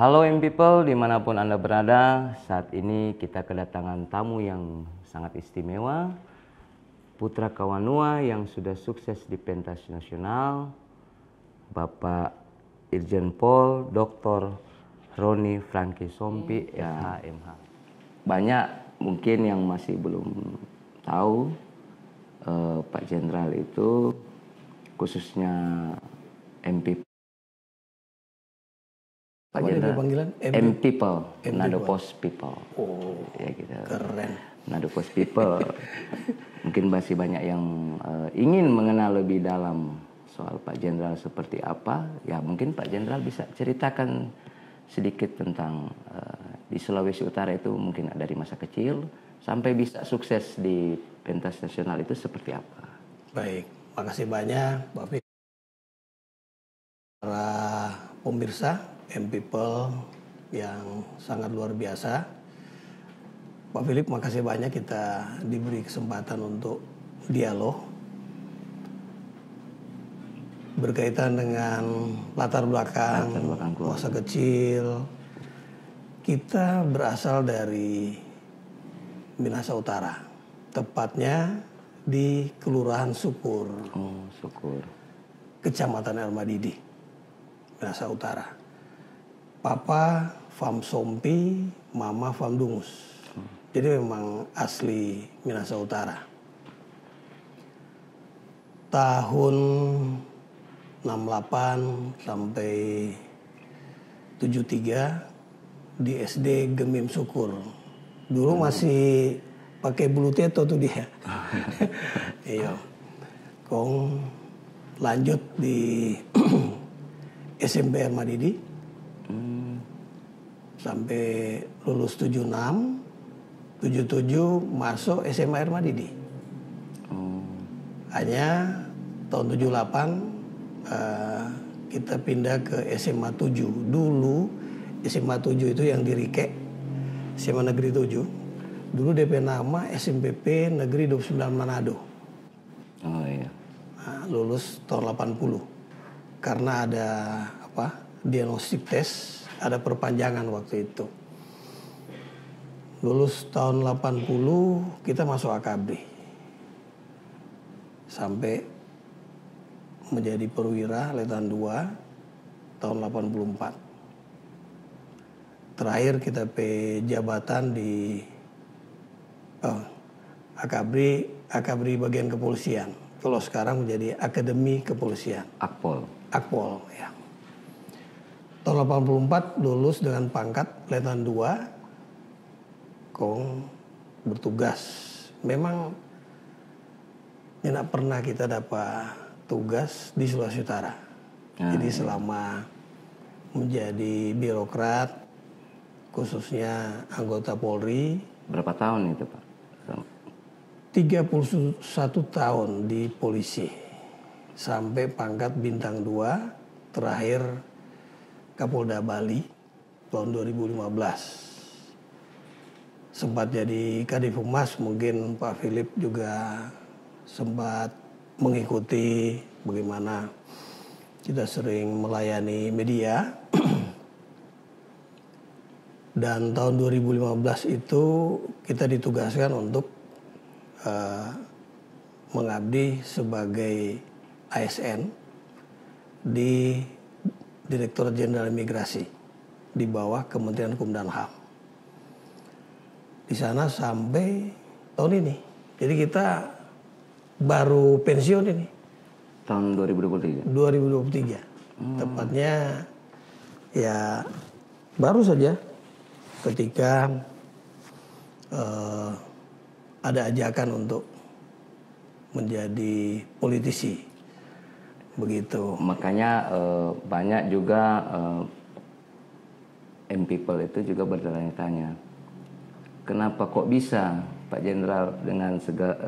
Halo M People, dimanapun Anda berada, saat ini kita kedatangan tamu yang sangat istimewa, putra Kawanua yang sudah sukses di pentas nasional, Bapak Irjen Pol Dr. Roni Franky Sompi, MH. Banyak mungkin yang masih belum tahu Pak Jenderal itu, khususnya MP. Pak Jenderal, M People, Manado Post People. Oh, ya gitu. Keren. Manado Post People. Mungkin masih banyak yang ingin mengenal lebih dalam soal Pak Jenderal seperti apa. Ya mungkin Pak Jenderal bisa ceritakan sedikit tentang di Sulawesi Utara itu mungkin dari masa kecil sampai bisa sukses di pentas nasional itu seperti apa. Baik, makasih banyak Pak Philip. Para pemirsa M People yang sangat luar biasa. Pak Philip, makasih banyak kita diberi kesempatan untuk dialog berkaitan dengan latar belakang masa kecil. Kita berasal dari Minahasa Utara, tepatnya di Kelurahan Sukur, Kecamatan Elmadidi, Minahasa Utara. Papa Fam Sompi, Mama Fam Dungus. Jadi memang asli Minahasa Utara. Tahun 68 sampai 73 di SD Gemim Sukur. Dulu masih pakai bulu teto tuh dia. Iya. Kong lanjut di SMP Elmadidi. Sampai lulus 76, 77 masuk SMA Elmadidi. Hanya tahun 78 kita pindah ke SMA 7. Dulu SMA 7 itu yang di Rike, SMA Negeri 7. Dulu DP nama SMPP Negeri 29 Manado. Oh iya. Nah, lulus tahun 80. Karena ada diagnostik tes, ada perpanjangan waktu itu. Lulus tahun 80 kita masuk AKABRI. Sampai menjadi perwira Letnan 2 tahun 84. Terakhir kita jabatan di AKABRI bagian kepolisian. Kalau sekarang menjadi Akademi Kepolisian. Akpol ya. Tahun 84 lulus dengan pangkat Letnan 2. Kong bertugas. Memang tidak pernah kita dapat tugas di Sulawesi Utara. Jadi selama menjadi birokrat, khususnya anggota Polri. Berapa tahun itu Pak? 31 tahun di polisi. Sampai pangkat bintang 2, terakhir Kapolda Bali tahun 2015. Sempat jadi Kadif Humas, mungkin Pak Philip juga sempat mengikuti bagaimana kita sering melayani media. Dan tahun 2015 itu kita ditugaskan untuk mengabdi sebagai ASN di Direktur Jenderal Imigrasi di bawah Kementerian Hukum dan HAM. Di sana sampai tahun ini. Jadi kita baru pensiun ini. Tahun 2023? 2023. Tepatnya ya baru saja ketika ada ajakan untuk menjadi politisi. Begitu. Makanya banyak juga M People itu juga bertanya-tanya, kenapa kok bisa Pak Jenderal dengan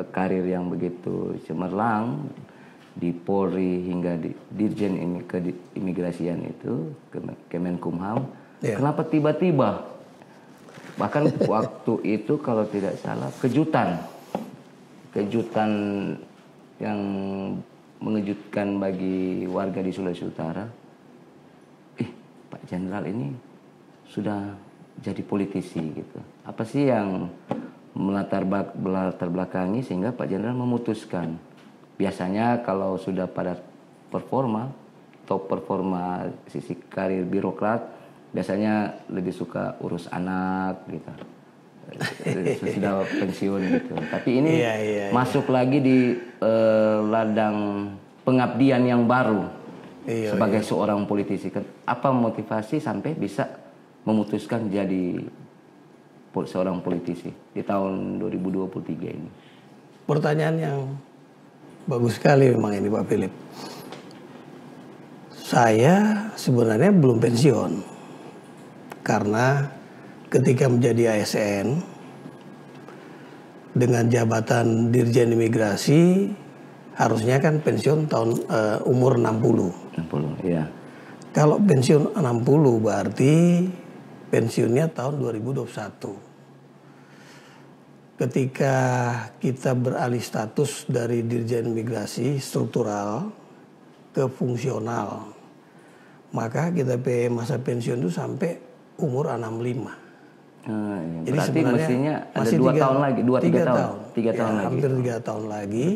karir yang begitu cemerlang di Polri hingga di Dirjen Keimigrasian itu, Kemenkumham, kenapa tiba-tiba, bahkan waktu itu kalau tidak salah kejutan yang mengejutkan bagi warga di Sulawesi Utara. Pak Jenderal ini sudah jadi politisi gitu? Apa sih yang melatar belakangi sehingga Pak Jenderal memutuskan? Biasanya kalau sudah pada performa, top performa sisi karir birokrat, biasanya lebih suka urus anak gitu. Sudah pensiun gitu. Tapi ini masuk lagi di ladang pengabdian yang baru sebagai seorang politisi. Apa motivasi sampai bisa memutuskan jadi seorang politisi di tahun 2023 ini? Pertanyaan yang bagus sekali memang ini Pak Philip. Saya sebenarnya belum pensiun karena ketika menjadi ASN dengan jabatan Dirjen Imigrasi harusnya kan pensiun tahun umur 60. 60, ya. Kalau pensiun 60 berarti pensiunnya tahun 2021. Ketika kita beralih status dari Dirjen Imigrasi struktural ke fungsional, maka kita masa pensiun itu sampai umur 65. Jadi berarti mestinya ada 2 tahun lagi, 3 tahun. 3 tahun lagi. Hampir 3 tahun lagi.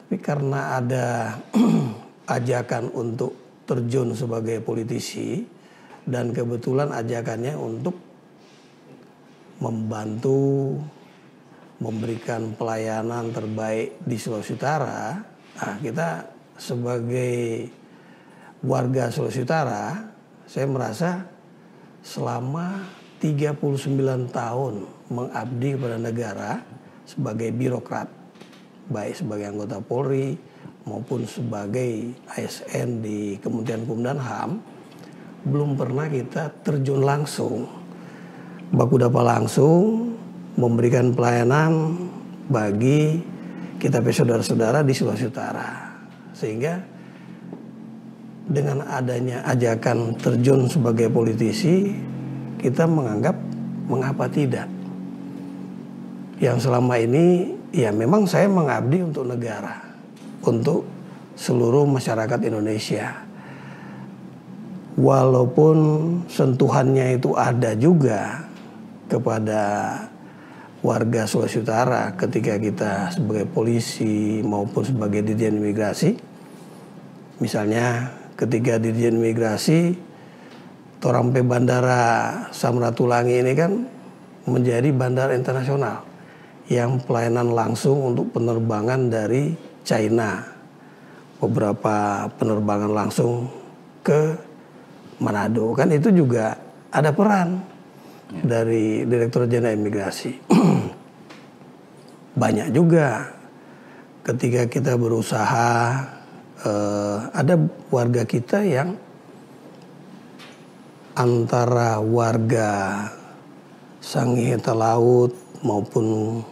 Tapi karena ada ajakan untuk terjun sebagai politisi, dan kebetulan ajakannya untuk membantu memberikan pelayanan terbaik di Sulawesi Utara. Nah, kita sebagai warga Sulawesi Utara, saya merasa selama 39 tahun mengabdi kepada negara sebagai birokrat, baik sebagai anggota Polri maupun sebagai ASN di Kementerian Hukum dan HAM, belum pernah kita terjun langsung, baku dapat langsung memberikan pelayanan bagi kita saudara-saudara di Sulawesi Utara. Sehingga dengan adanya ajakan terjun sebagai politisi, kita menganggap mengapa tidak. Yang selama ini ya memang saya mengabdi untuk negara, untuk seluruh masyarakat Indonesia. Walaupun sentuhannya itu ada juga kepada warga Sulawesi Utara ketika kita sebagai polisi maupun sebagai Dirjen Imigrasi. Misalnya ketika Dirjen Imigrasi, Torampe Bandara Samratulangi ini kan menjadi bandara internasional yang pelayanan langsung untuk penerbangan dari China. Beberapa penerbangan langsung ke Manado, kan itu juga ada peran dari Direktur Jenderal Imigrasi. Banyak juga ketika kita berusaha, ada warga kita yang antara warga Sangihe Laut maupun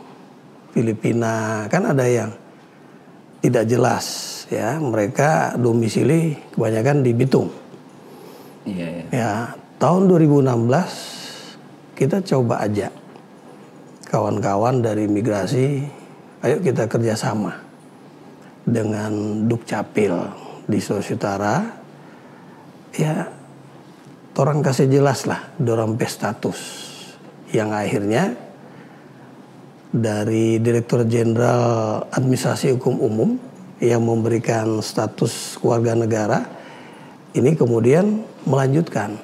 Filipina, kan ada yang tidak jelas ya, mereka domisili kebanyakan di Bitung. Ya, tahun 2016 kita coba ajak kawan-kawan dari imigrasi, ayo kita kerjasama dengan Dukcapil di Sulawesi Utara. Ya, orang kasih jelas lah, dorong status yang akhirnya dari Direktur Jenderal Administrasi Hukum Umum yang memberikan status keluarga negara ini kemudian melanjutkan.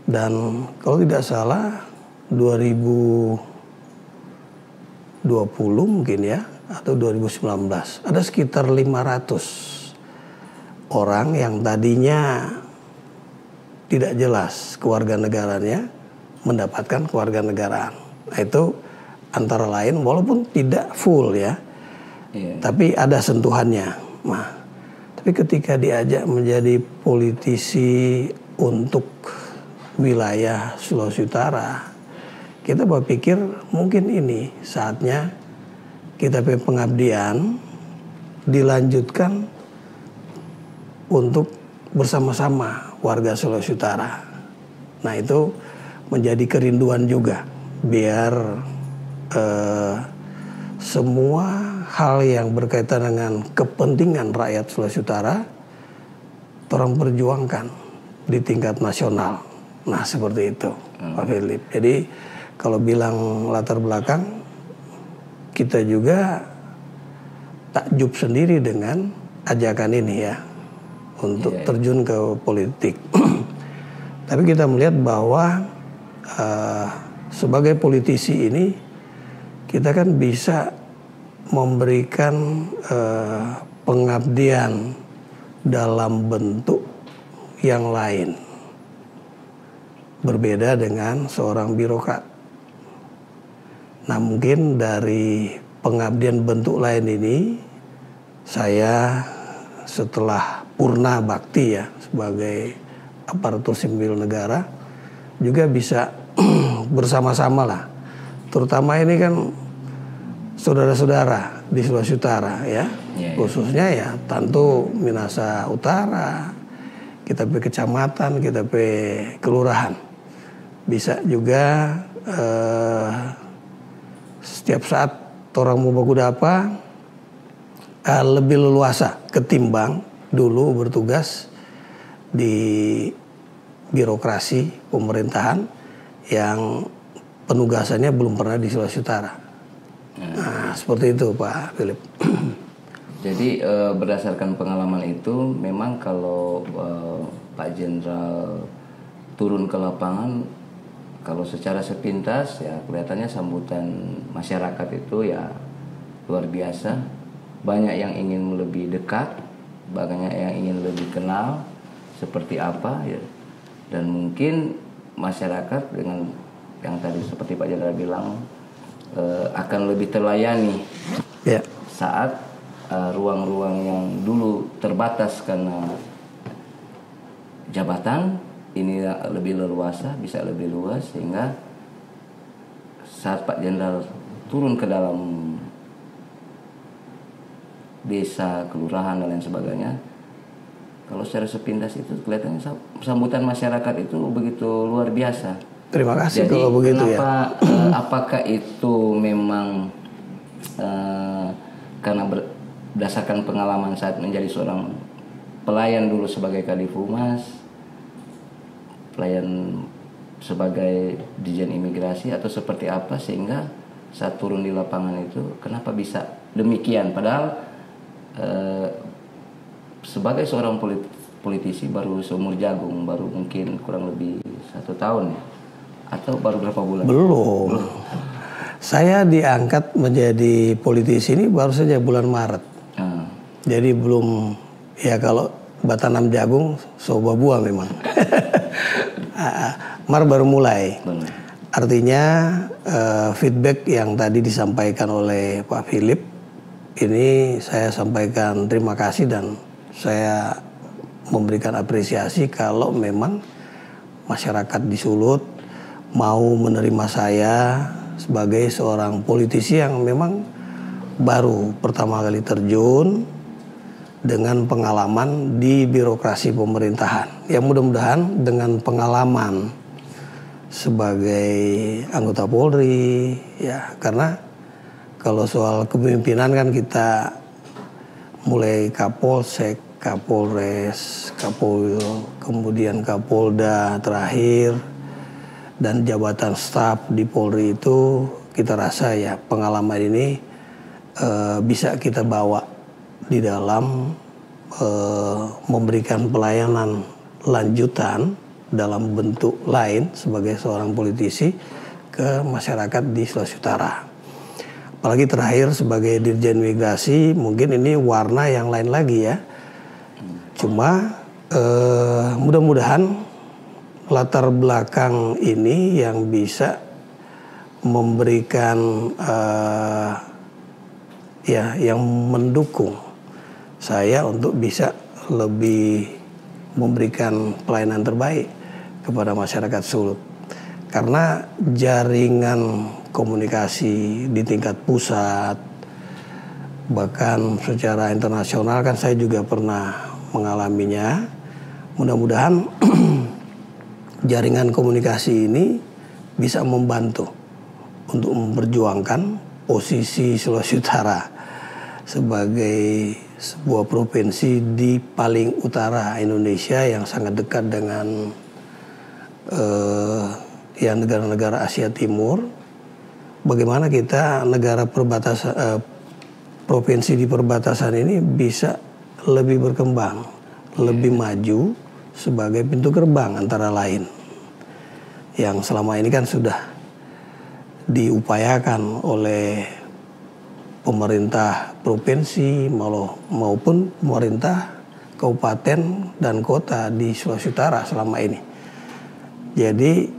Dan kalau tidak salah 2020 mungkin ya, atau 2019 ada sekitar 500 orang yang tadinya tidak jelas kewarganegaranya mendapatkan kewarganegaraan. Nah, itu antara lain walaupun tidak full ya, tapi ada sentuhannya. Nah, tapi ketika diajak menjadi politisi untuk wilayah Sulawesi Utara, kita berpikir mungkin ini saatnya kita pengabdian dilanjutkan untuk bersama-sama warga Sulawesi Utara. Nah, itu menjadi kerinduan juga biar semua hal yang berkaitan dengan kepentingan rakyat Sulawesi Utara orang perjuangkan di tingkat nasional. Nah seperti itu Pak Philip. Jadi kalau bilang latar belakang, kita juga takjub sendiri dengan ajakan ini ya untuk terjun ke politik. Tapi kita melihat bahwa sebagai politisi ini kita kan bisa memberikan pengabdian dalam bentuk yang lain, berbeda dengan seorang birokrat. Nah mungkin dari pengabdian bentuk lain ini, saya setelah purna bakti ya sebagai aparatur sipil negara juga bisa bersama-sama lah, terutama ini kan saudara-saudara di Sulawesi Utara ya, khususnya ya tentu Minahasa Utara, kita pe kecamatan, kita pe kelurahan, bisa juga setiap saat orang mau baku apa lebih leluasa ketimbang dulu bertugas di birokrasi pemerintahan yang penugasannya belum pernah di Sulawesi Utara. Nah, seperti itu Pak Philip. Jadi berdasarkan pengalaman itu, memang kalau Pak Jenderal turun ke lapangan, kalau secara sepintas ya kelihatannya sambutan masyarakat itu ya luar biasa. Banyak yang ingin lebih dekat, banyak yang ingin lebih kenal seperti apa ya. Dan mungkin masyarakat dengan yang tadi seperti Pak Jenderal bilang akan lebih terlayani saat ruang-ruang yang dulu terbatas karena jabatan ini lebih leluasa, bisa lebih luas, sehingga saat Pak Jenderal turun ke dalam desa, kelurahan dan lain sebagainya, kalau secara sepintas itu kelihatannya sambutan masyarakat itu begitu luar biasa. Terima kasih. Jadi, kalau begitu kenapa, ya. Apakah itu memang karena berdasarkan pengalaman saat menjadi seorang pelayan dulu sebagai Kadif Humas, pelayan sebagai Dirjen Imigrasi, atau seperti apa sehingga saat turun di lapangan itu kenapa bisa demikian? Padahal sebagai seorang politisi baru seumur jagung, baru mungkin kurang lebih 1 tahun atau baru berapa bulan? Belum. Saya diangkat menjadi politisi ini baru saja bulan Maret. Jadi belum, ya kalau batanam jagung soba buah memang. Maret baru mulai. Artinya feedback yang tadi disampaikan oleh Pak Philip ini saya sampaikan terima kasih, dan saya memberikan apresiasi kalau memang masyarakat di Sulut mau menerima saya sebagai seorang politisi yang memang baru pertama kali terjun dengan pengalaman di birokrasi pemerintahan. Ya mudah-mudahan dengan pengalaman sebagai anggota Polri ya, karena kalau soal kepemimpinan kan kita mulai Kapolsek, Kapolres, kemudian Kapolda terakhir, dan jabatan staf di Polri itu kita rasa ya pengalaman ini bisa kita bawa di dalam memberikan pelayanan lanjutan dalam bentuk lain sebagai seorang politisi ke masyarakat di Sulawesi Utara. Apalagi terakhir sebagai Dirjen Migrasi, mungkin ini warna yang lain lagi ya. Cuma mudah-mudahan latar belakang ini yang bisa memberikan yang mendukung saya untuk bisa lebih memberikan pelayanan terbaik kepada masyarakat Sulut. Karena jaringan komunikasi di tingkat pusat, bahkan secara internasional kan saya juga pernah mengalaminya. Mudah-mudahan jaringan komunikasi ini bisa membantu untuk memperjuangkan posisi Sulawesi Utara sebagai sebuah provinsi di paling utara Indonesia yang sangat dekat dengan ya negara-negara Asia Timur. Bagaimana kita negara perbatasan provinsi di perbatasan ini bisa lebih berkembang, lebih maju sebagai pintu gerbang antara lain. Yang selama ini kan sudah diupayakan oleh pemerintah provinsi maupun pemerintah kabupaten dan kota di Sulawesi Utara selama ini. Jadi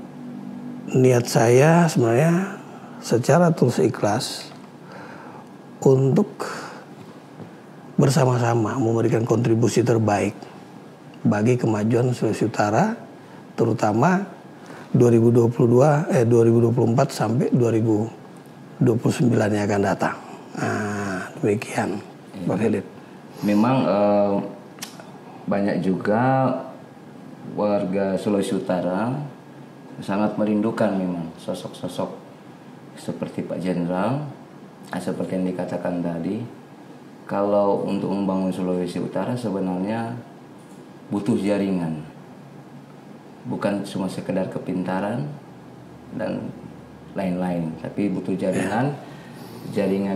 niat saya sebenarnya secara tulus ikhlas untuk bersama-sama memberikan kontribusi terbaik bagi kemajuan Sulawesi Utara, terutama 2024 sampai 2029 yang akan datang. Nah, demikian, Pak Philip. Memang banyak juga warga Sulawesi Utara sangat merindukan memang sosok-sosok seperti Pak Jenderal, seperti yang dikatakan tadi. Kalau untuk membangun Sulawesi Utara sebenarnya butuh jaringan, bukan cuma sekedar kepintaran dan lain-lain, tapi butuh jaringan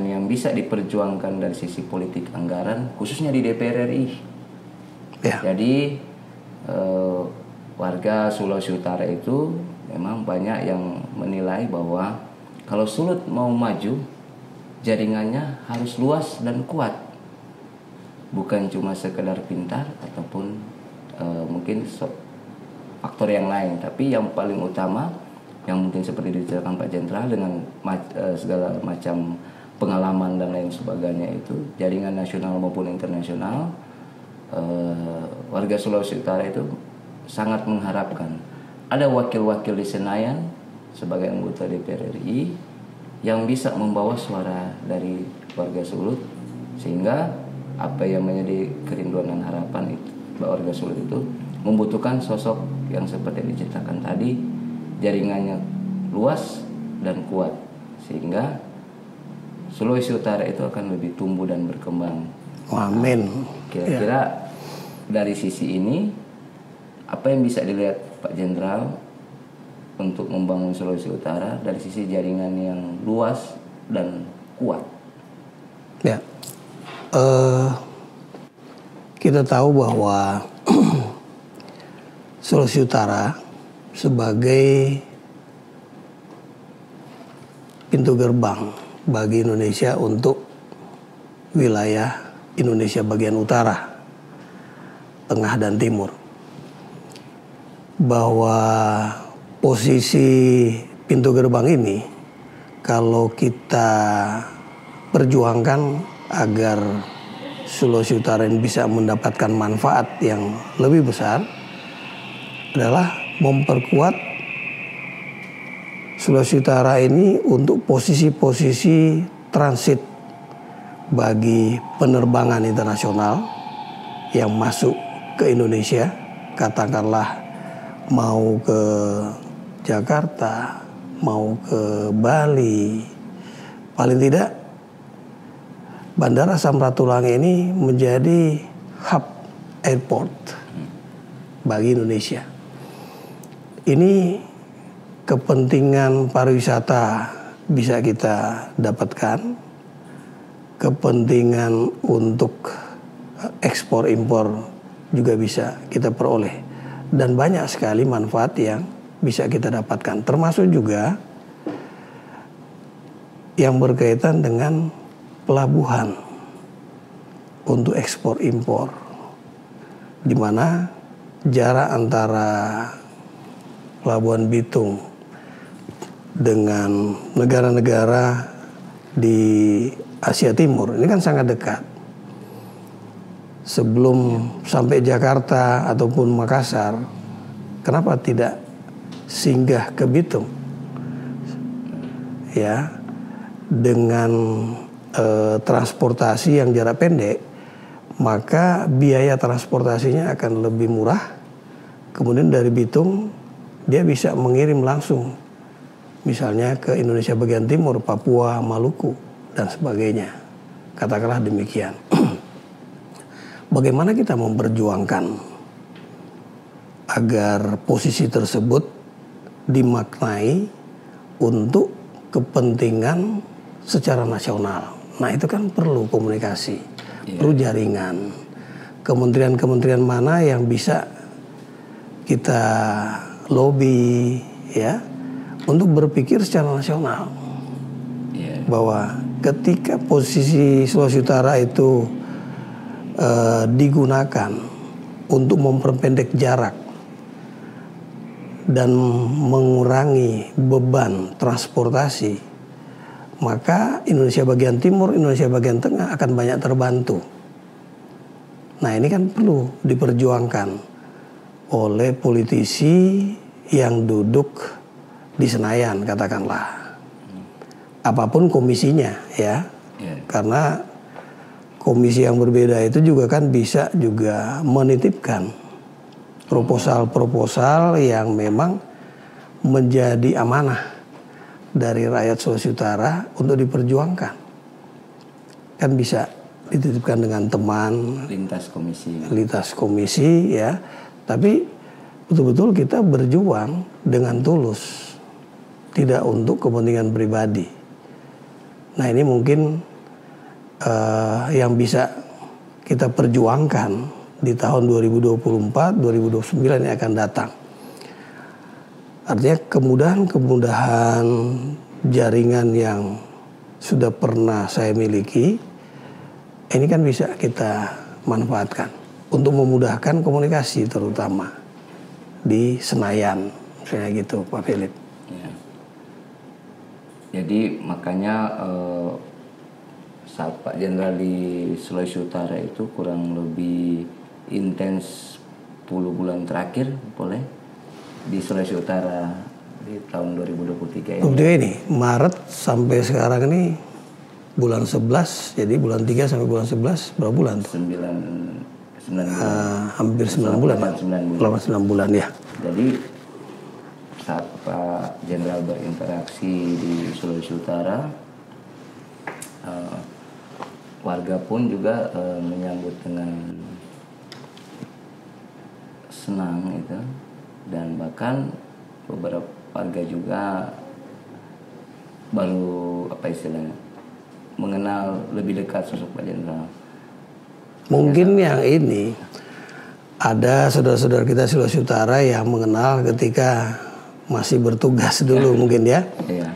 yang bisa diperjuangkan dari sisi politik anggaran, khususnya di DPR RI. Ya. Jadi warga Sulawesi Utara itu memang banyak yang menilai bahwa kalau Sulut mau maju, jaringannya harus luas dan kuat, bukan cuma sekedar pintar ataupun mungkin faktor yang lain, tapi yang paling utama yang mungkin seperti diceritakan Pak Jenderal dengan segala macam pengalaman dan lain sebagainya, itu jaringan nasional maupun internasional. Warga Sulawesi Utara itu sangat mengharapkan ada wakil-wakil di Senayan sebagai anggota DPR RI yang bisa membawa suara dari warga Sulut, sehingga apa yang menjadi kerinduan dan harapan itu warga Sulut itu membutuhkan sosok yang seperti diceritakan tadi, jaringannya luas dan kuat, sehingga Sulawesi Utara itu akan lebih tumbuh dan berkembang. Amin. Kira-kira dari sisi ini apa yang bisa dilihat Pak Jenderal untuk membangun Sulawesi Utara dari sisi jaringan yang luas dan kuat? Ya, kita tahu bahwa Sulawesi Utara sebagai pintu gerbang bagi Indonesia untuk wilayah Indonesia bagian utara, tengah dan timur, bahwa posisi pintu gerbang ini kalau kita perjuangkan agar Sulawesi Utara ini bisa mendapatkan manfaat yang lebih besar, adalah memperkuat Sulawesi Utara ini untuk posisi-posisi transit bagi penerbangan internasional yang masuk ke Indonesia, katakanlah mau ke Jakarta, mau ke Bali, paling tidak Bandara Samratulangi ini menjadi hub airport bagi Indonesia. Ini kepentingan pariwisata bisa kita dapatkan, kepentingan untuk ekspor impor juga bisa kita peroleh, dan banyak sekali manfaat yang bisa kita dapatkan, termasuk juga yang berkaitan dengan pelabuhan untuk ekspor impor, di mana jarak antara Pelabuhan Bitung dengan negara-negara di Asia Timur ini kan sangat dekat. Sebelum sampai Jakarta ataupun Makassar, kenapa tidak singgah ke Bitung? Ya, dengan transportasi yang jarak pendek, maka biaya transportasinya akan lebih murah. Kemudian dari Bitung dia bisa mengirim langsung, misalnya ke Indonesia bagian timur, Papua, Maluku dan sebagainya. katakanlah demikian. Bagaimana kita memperjuangkan agar posisi tersebut dimaknai untuk kepentingan secara nasional. Nah itu kan perlu komunikasi, perlu jaringan. Kementerian-kementerian mana yang bisa kita lobby ya untuk berpikir secara nasional. Bahwa ketika posisi Sulawesi Utara itu digunakan untuk memperpendek jarak dan mengurangi beban transportasi, maka Indonesia bagian timur, Indonesia bagian tengah akan banyak terbantu. Nah ini kan perlu diperjuangkan oleh politisi yang duduk di Senayan katakanlah. Apapun komisinya ya. Karena komisi yang berbeda itu juga kan bisa juga menitipkan proposal-proposal yang memang menjadi amanah dari rakyat Sulawesi Utara untuk diperjuangkan. Kan bisa dititipkan dengan teman lintas komisi ya. Tapi betul-betul kita berjuang dengan tulus, tidak untuk kepentingan pribadi. Nah ini mungkin yang bisa kita perjuangkan di tahun 2024, 2029 yang akan datang. Artinya kemudahan-kemudahan jaringan yang sudah pernah saya miliki, ini kan bisa kita manfaatkan untuk memudahkan komunikasi terutama di Senayan, misalnya gitu Pak Philip. Ya. Jadi makanya saat Pak Jenderal di Sulawesi Utara itu kurang lebih intens 10 bulan terakhir boleh di Sulawesi Utara di tahun 2023 ini. Untuk ini Maret sampai sekarang ini bulan 11, jadi bulan 3 sampai bulan 11 berapa bulan tuh? 9 bulan. Hampir 9 bulan. 8-9 bulan ya. Jadi saat Pak Jenderal berinteraksi di Sulawesi Utara, warga pun juga menyambut dengan senang itu, dan bahkan beberapa warga juga baru mengenal lebih dekat sosok Pak Jenderal. Mungkin yang ini ada saudara-saudara kita Sulawesi Utara yang mengenal ketika masih bertugas dulu mungkin ya,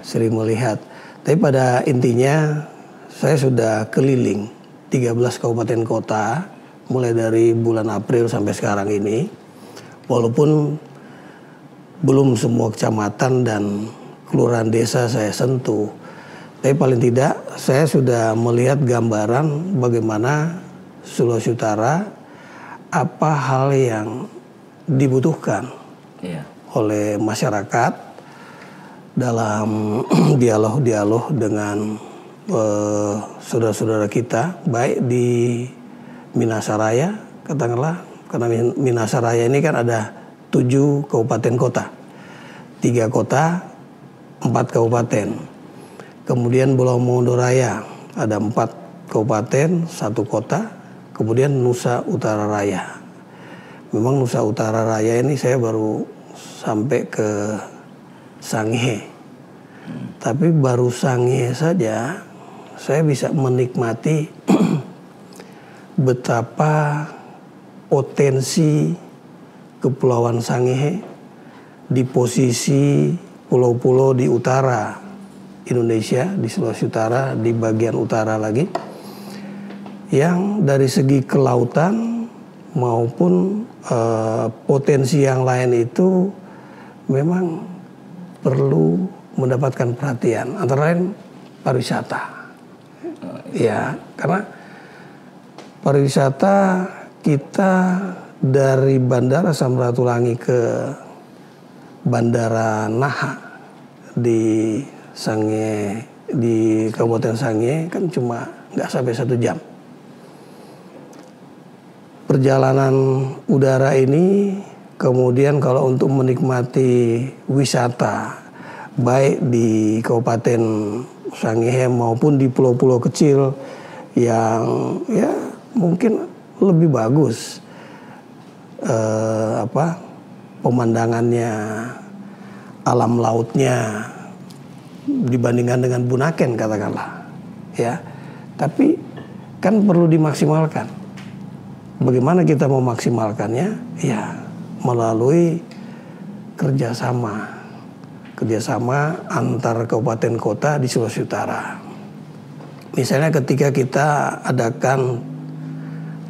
sering melihat. Tapi pada intinya saya sudah keliling 13 kabupaten kota mulai dari bulan April sampai sekarang ini. Walaupun belum semua kecamatan dan kelurahan desa saya sentuh, tapi paling tidak saya sudah melihat gambaran bagaimana Sulawesi Utara, apa hal yang dibutuhkan oleh masyarakat dalam dialog-dialog dengan saudara-saudara kita, baik di Minasaraya, katakanlah, karena Minasaraya ini kan ada 7 kabupaten kota, 3 kota, 4 kabupaten. Kemudian Pulau Mongodoraya ada 4 kabupaten, 1 kota. Kemudian Nusa Utara Raya. Memang Nusa Utara Raya ini saya baru sampai ke Sangihe. Tapi baru Sangihe saja saya bisa menikmati betapa potensi Kepulauan Sangihe di posisi pulau-pulau di utara Indonesia, di Sulawesi Utara, di bagian utara lagi, yang dari segi kelautan maupun potensi yang lain itu memang perlu mendapatkan perhatian, antara lain pariwisata. Ya, karena pariwisata kita dari Bandara Samratulangi ke Bandara Naha di Sangihe, di Kabupaten Sangihe kan cuma nggak sampai 1 jam. Perjalanan udara ini kemudian kalau untuk menikmati wisata baik di Kabupaten Sangihe maupun di pulau-pulau kecil yang ya mungkin lebih bagus pemandangannya, alam lautnya dibandingkan dengan Bunaken katakanlah, ya. Tapi kan perlu dimaksimalkan. Bagaimana kita memaksimalkannya? Ya melalui kerjasama antar kabupaten kota di Sulawesi Utara. Misalnya ketika kita adakan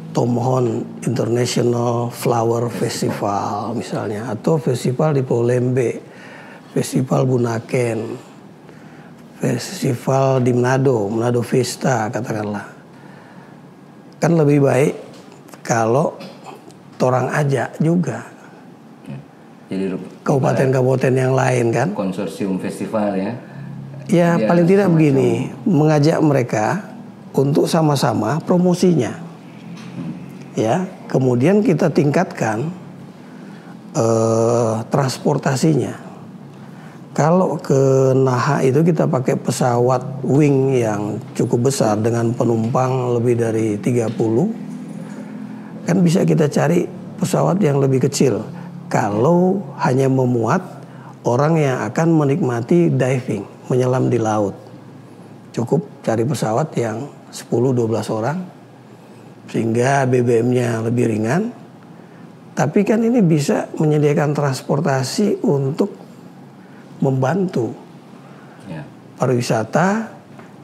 Tomhon International Flower Festival misalnya, atau festival di Pulau Lembe, festival Bunaken, festival di Manado Vista katakanlah. Kan lebih baik kalau orang ajak juga. Jadi kabupaten-kabupaten yang lain kan. Konsorsium festival ya. Ya paling tidak begini, mengajak mereka untuk sama-sama promosinya. Ya, kemudian kita tingkatkan transportasinya. Kalau ke Naha itu kita pakai pesawat wing yang cukup besar dengan penumpang lebih dari 30. Kan bisa kita cari pesawat yang lebih kecil. Kalau hanya memuat orang yang akan menikmati diving, menyelam di laut. Cukup cari pesawat yang 10-12 orang. Sehingga BBM-nya lebih ringan. Tapi kan ini bisa menyediakan transportasi untuk membantu pariwisata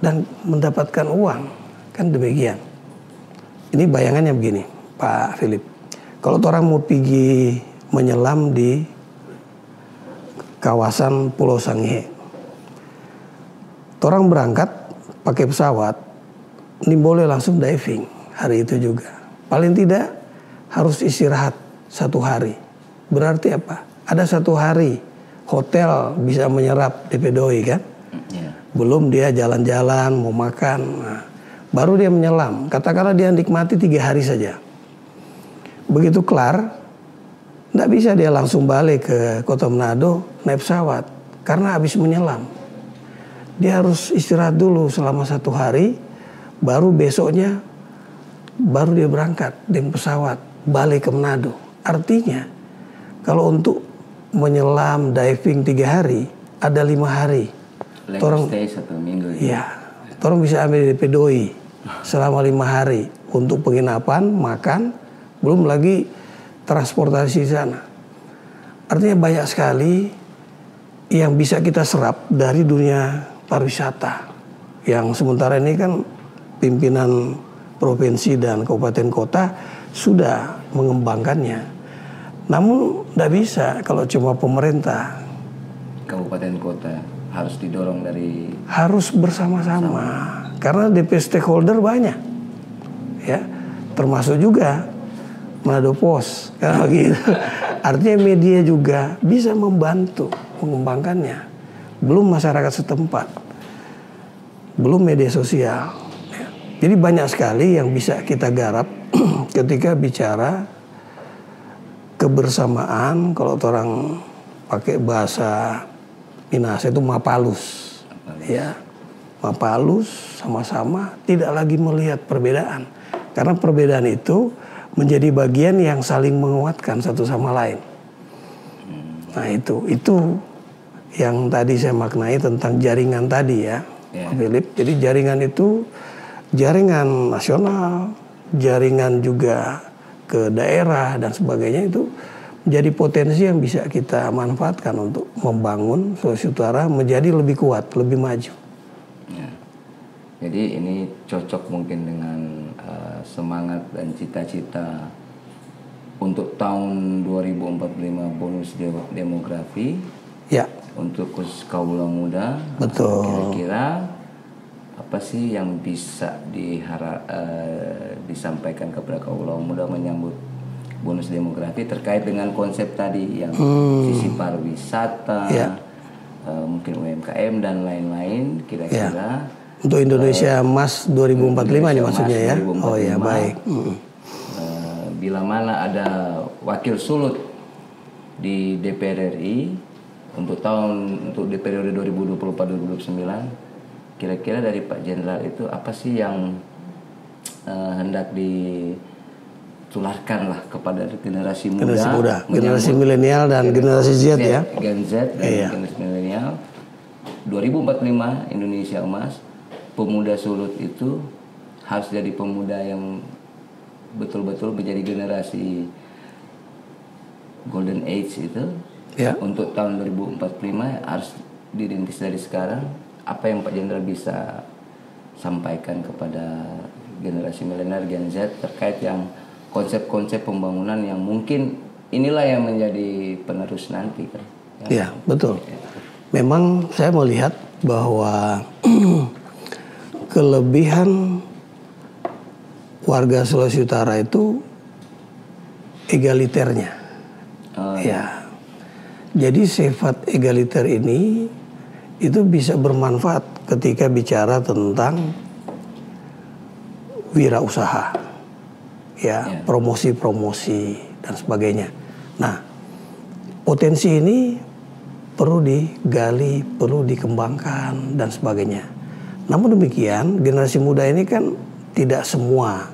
dan mendapatkan uang. Kan demikian. Ini bayangannya begini, Pak Philip. Kalau orang mau pergi menyelam di kawasan Pulau Sangihe, orang berangkat pakai pesawat, ini boleh langsung diving hari itu juga. Paling tidak harus istirahat 1 hari. Berarti apa? Ada 1 hari hotel bisa menyerap DP Doi kan? Belum dia jalan-jalan, mau makan. Nah, baru dia menyelam. Katakanlah dia nikmati 3 hari saja. Begitu kelar, tidak bisa dia langsung balik ke Kota Manado naik pesawat. Karena habis menyelam. Dia harus istirahat dulu selama 1 hari. Baru besoknya baru dia berangkat dengan pesawat balik ke Manado. Artinya kalau untuk menyelam diving 3 hari ada 5 hari. Orang stay 1 minggu. Ya, orang bisa ambil DP Doi selama 5 hari untuk penginapan, makan, belum lagi transportasi di sana. Artinya banyak sekali yang bisa kita serap dari dunia pariwisata. Yang sementara ini kan pimpinan provinsi dan kabupaten kota sudah mengembangkannya. Namun tidak bisa kalau cuma pemerintah. Kabupaten kota harus didorong dari... Harus bersama-sama. Karena DP stakeholder banyak. Ya, termasuk juga Manado Pos. Gitu. Artinya media juga bisa membantu mengembangkannya. Belum masyarakat setempat. Belum media sosial. Jadi banyak sekali yang bisa kita garap ketika bicara kebersamaan. Kalau orang pakai bahasa Minahasa itu mapalus. Ya, mapalus sama-sama tidak lagi melihat perbedaan. Karena perbedaan itu menjadi bagian yang saling menguatkan satu sama lain. Nah itu yang tadi saya maknai tentang jaringan tadi ya, Philip. Jadi jaringan itu jaringan nasional, jaringan juga ke daerah dan sebagainya itu menjadi potensi yang bisa kita manfaatkan untuk membangun Sulawesi Utara menjadi lebih kuat, lebih maju. Ya. Jadi ini cocok mungkin dengan semangat dan cita-cita untuk tahun 2045 bonus demografi. Ya. Untuk khusus kaula muda. Betul. Kira-kira apa sih yang bisa disampaikan kepada kaula muda menyambut bonus demografi terkait dengan konsep tadi yang sisi pariwisata, mungkin UMKM dan lain-lain kira-kira untuk Indonesia Emas 2045 ini maksudnya ya. 2045, oh ya baik. Bila mana ada wakil sulut di DPR RI untuk di periode 2024-2029, kira-kira dari Pak Jenderal itu apa sih yang hendak ditularkan lah kepada generasi muda, generasi milenial dan generasi Z ya. Gen Z dan generasi milenial. 2045 Indonesia emas, pemuda Sulut itu harus jadi pemuda yang betul-betul menjadi generasi Golden Age itu. Untuk tahun 2045 harus dirintis dari sekarang. Apa yang Pak Jenderal bisa sampaikan kepada generasi milenial Gen Z terkait yang konsep-konsep pembangunan yang mungkin inilah yang menjadi penerus nanti kan? Iya, betul. Memang saya melihat bahwa kelebihan warga Sulawesi Utara itu egaliternya. Ya. Jadi sifat egaliter ini itu bisa bermanfaat ketika bicara tentang wirausaha, promosi-promosi dan sebagainya. Nah, potensi ini perlu digali, perlu dikembangkan dan sebagainya. Namun demikian, generasi muda ini kan tidak semua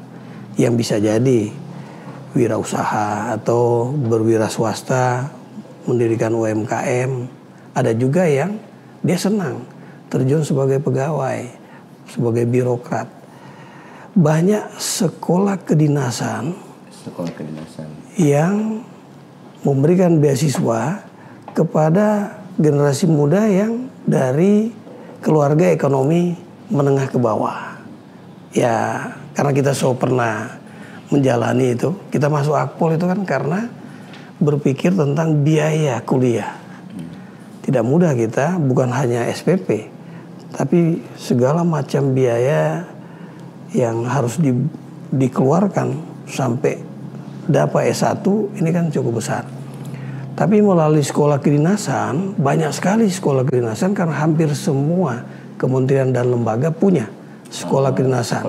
yang bisa jadi wirausaha atau berwira swasta, mendirikan UMKM. Ada juga yang dia senang terjun sebagai pegawai, sebagai birokrat. Banyak sekolah kedinasan yang memberikan beasiswa kepada generasi muda yang dari keluarga ekonomi menengah ke bawah. Ya, karena kita pernah menjalani itu, kita masuk Akpol itu kan karena berpikir tentang biaya kuliah. Tidak mudah kita, bukan hanya SPP, tapi segala macam biaya yang harus dikeluarkan sampai dapat S1 ini kan cukup besar. Tapi melalui sekolah kedinasan, banyak sekali sekolah kedinasan karena hampir semua kementerian dan lembaga punya sekolah kedinasan.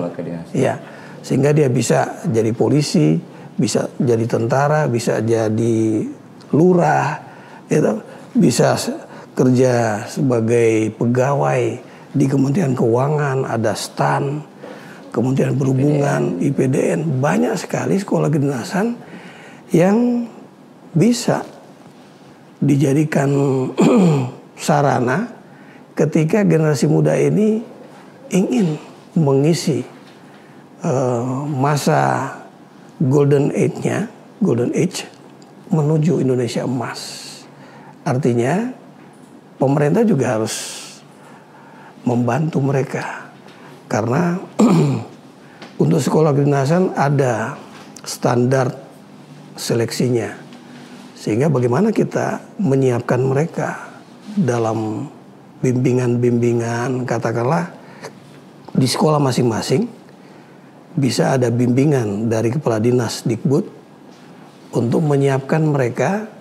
Ya, sehingga dia bisa jadi polisi, bisa jadi tentara, bisa jadi lurah, gitu. Bisa kerja sebagai pegawai di Kementerian Keuangan, ada STAN, Kementerian Perhubungan, IPDN, banyak sekali sekolah kedinasan yang bisa dijadikan sarana ketika generasi muda ini ingin mengisi masa Golden Age menuju Indonesia emas. Artinya pemerintah juga harus membantu mereka karena untuk sekolah kedinasan ada standar seleksinya, sehingga bagaimana kita menyiapkan mereka dalam bimbingan-bimbingan, katakanlah di sekolah masing-masing bisa ada bimbingan dari Kepala Dinas Dikbud untuk menyiapkan mereka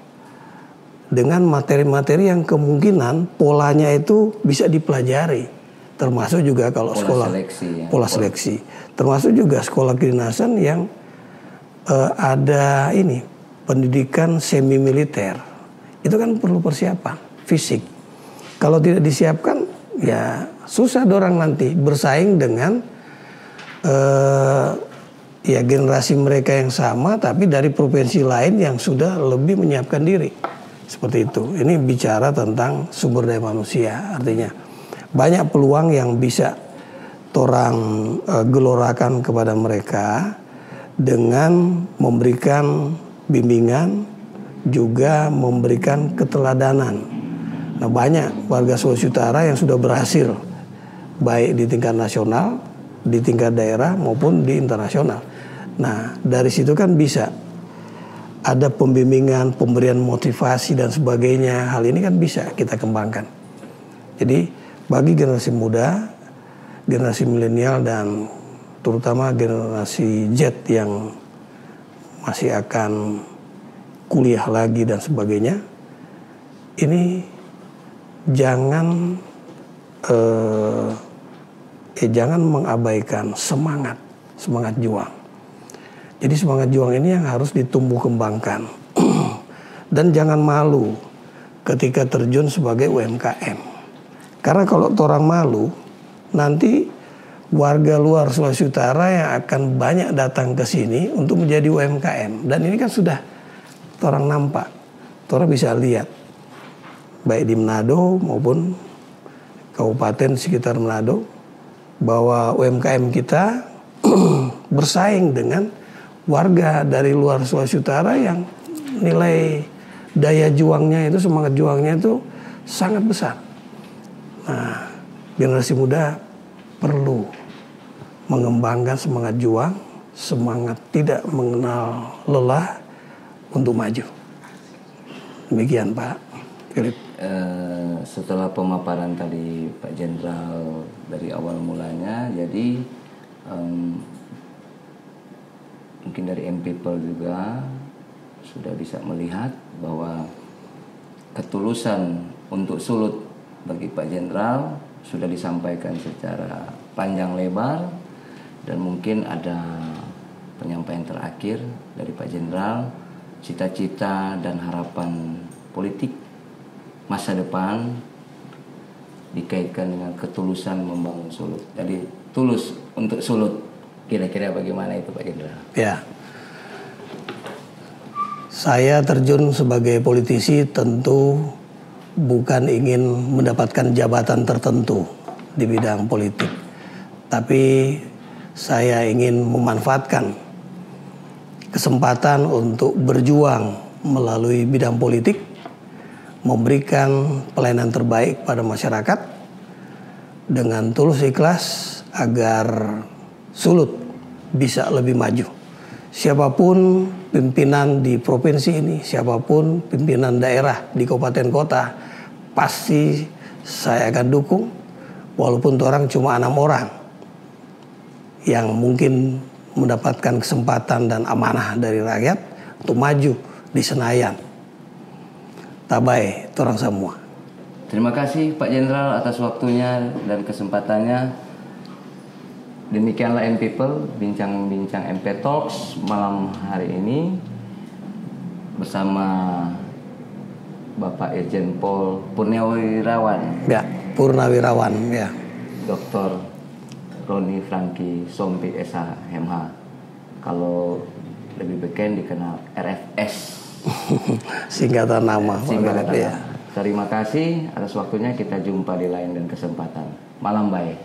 dengan materi-materi yang kemungkinan polanya itu bisa dipelajari, termasuk juga kalau pola seleksi, termasuk juga sekolah kedinasan yang ada ini pendidikan semi militer, itu kan perlu persiapan fisik. Kalau tidak disiapkan, ya susah dorang nanti bersaing dengan ya generasi mereka yang sama, tapi dari provinsi lain yang sudah lebih menyiapkan diri. Seperti itu. Ini bicara tentang sumber daya manusia. Artinya banyak peluang yang bisa torang gelorakan kepada mereka dengan memberikan bimbingan, juga memberikan keteladanan. Nah, banyak warga Sulawesi Utara yang sudah berhasil baik di tingkat nasional, di tingkat daerah maupun di internasional. Nah, dari situ kan bisa ada pembimbingan, pemberian motivasi dan sebagainya. Hal ini kan bisa kita kembangkan. Jadi bagi generasi muda, generasi milenial dan terutama generasi Z yang masih akan kuliah lagi dan sebagainya, ini jangan mengabaikan semangat juang. Jadi semangat juang ini yang harus ditumbuh kembangkan. Dan jangan malu ketika terjun sebagai UMKM. Karena kalau orang malu, nanti warga luar Sulawesi Utara yang akan banyak datang ke sini untuk menjadi UMKM. Dan ini kan sudah orang nampak, orang bisa lihat baik di Manado maupun kabupaten sekitar Manado bahwa UMKM kita bersaing dengan warga dari luar Sulawesi Utara yang nilai daya juangnya itu, semangat juangnya itu sangat besar. Nah, generasi muda perlu mengembangkan semangat juang, semangat tidak mengenal lelah untuk maju. Demikian Pak Philip. Setelah pemaparan tadi Pak Jenderal dari awal mulanya, jadi mungkin dari M-People juga sudah bisa melihat bahwa ketulusan untuk Sulut bagi Pak Jenderal sudah disampaikan secara panjang lebar, dan mungkin ada penyampaian terakhir dari Pak Jenderal, cita-cita dan harapan politik masa depan dikaitkan dengan ketulusan membangun Sulut. Jadi tulus untuk Sulut, kira-kira bagaimana itu Pak Jenderal? Ya, saya terjun sebagai politisi tentu bukan ingin mendapatkan jabatan tertentu di bidang politik, tapi saya ingin memanfaatkan kesempatan untuk berjuang melalui bidang politik, memberikan pelayanan terbaik pada masyarakat dengan tulus ikhlas agar Sulut bisa lebih maju. Siapapun pimpinan di provinsi ini, siapapun pimpinan daerah di kabupaten kota, pasti saya akan dukung, walaupun orang cuma 6 orang yang mungkin mendapatkan kesempatan dan amanah dari rakyat untuk maju di Senayan. Tabai orang semua. Terima kasih Pak Jenderal atas waktunya dan kesempatannya. Demikianlah M-People, bincang-bincang MP Talks malam hari ini bersama Bapak Irjen Pol Purnawirawan. Ya, Purnawirawan ya. Dr. Roni Franky Sompi SH-MH. Kalau lebih beken dikenal RFS. Singkatan nama. Singkatan ya. nama. Terima kasih atas waktunya, kita jumpa di lain dan kesempatan. Malam baik.